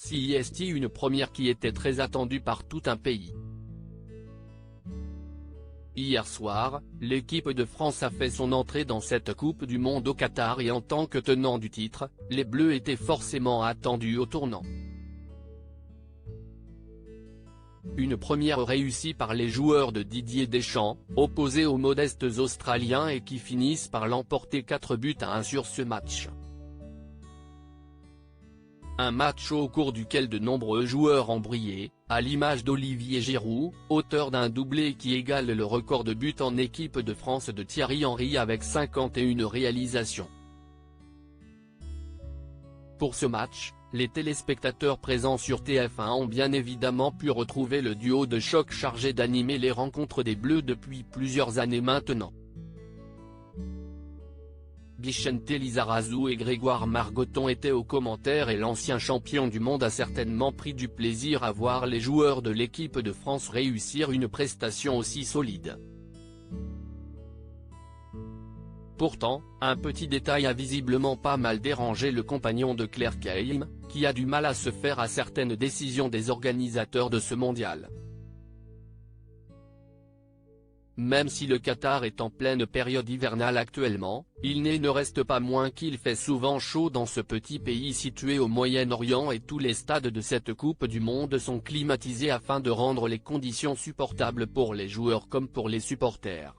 CIST, une première qui était très attendue par tout un pays. Hier soir, l'équipe de France a fait son entrée dans cette Coupe du Monde au Qatar et en tant que tenant du titre, les Bleus étaient forcément attendus au tournant. Une première réussie par les joueurs de Didier Deschamps, opposés aux modestes Australiens et qui finissent par l'emporter 4-1 sur ce match. Un match au cours duquel de nombreux joueurs ont brillé, à l'image d'Olivier Giroud, auteur d'un doublé qui égale le record de buts en équipe de France de Thierry Henry avec 51 réalisations. Pour ce match, les téléspectateurs présents sur TF1 ont bien évidemment pu retrouver le duo de choc chargé d'animer les rencontres des Bleus depuis plusieurs années maintenant. Vicente Lizarazu et Grégoire Margoton étaient aux commentaires et l'ancien champion du monde a certainement pris du plaisir à voir les joueurs de l'équipe de France réussir une prestation aussi solide. Pourtant, un petit détail a visiblement pas mal dérangé le compagnon de Claire Keim, qui a du mal à se faire à certaines décisions des organisateurs de ce mondial. Même si le Qatar est en pleine période hivernale actuellement, il ne reste pas moins qu'il fait souvent chaud dans ce petit pays situé au Moyen-Orient et tous les stades de cette Coupe du Monde sont climatisés afin de rendre les conditions supportables pour les joueurs comme pour les supporters.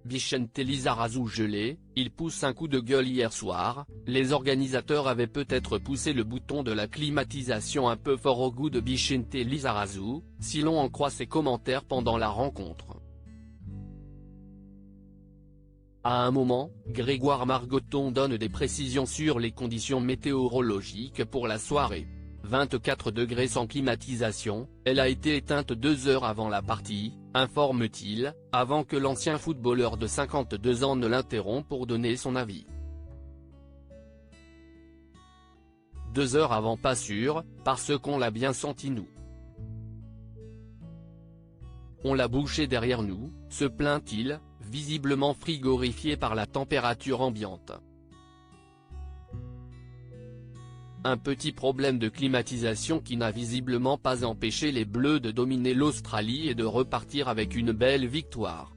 Vicente Lizarazu gelé, il pousse un coup de gueule hier soir, les organisateurs avaient peut-être poussé le bouton de la climatisation un peu fort au goût de Vicente Lizarazu, si l'on en croit ses commentaires pendant la rencontre. À un moment, Grégoire Margoton donne des précisions sur les conditions météorologiques pour la soirée. 24 degrés sans climatisation, elle a été éteinte 2 heures avant la partie, informe-t-il, avant que l'ancien footballeur de 52 ans ne l'interrompe pour donner son avis. 2 heures avant pas sûr, parce qu'on l'a bien senti nous. On l'a bouché derrière nous, se plaint-il, visiblement frigorifié par la température ambiante. Un petit problème de climatisation qui n'a visiblement pas empêché les Bleus de dominer l'Australie et de repartir avec une belle victoire.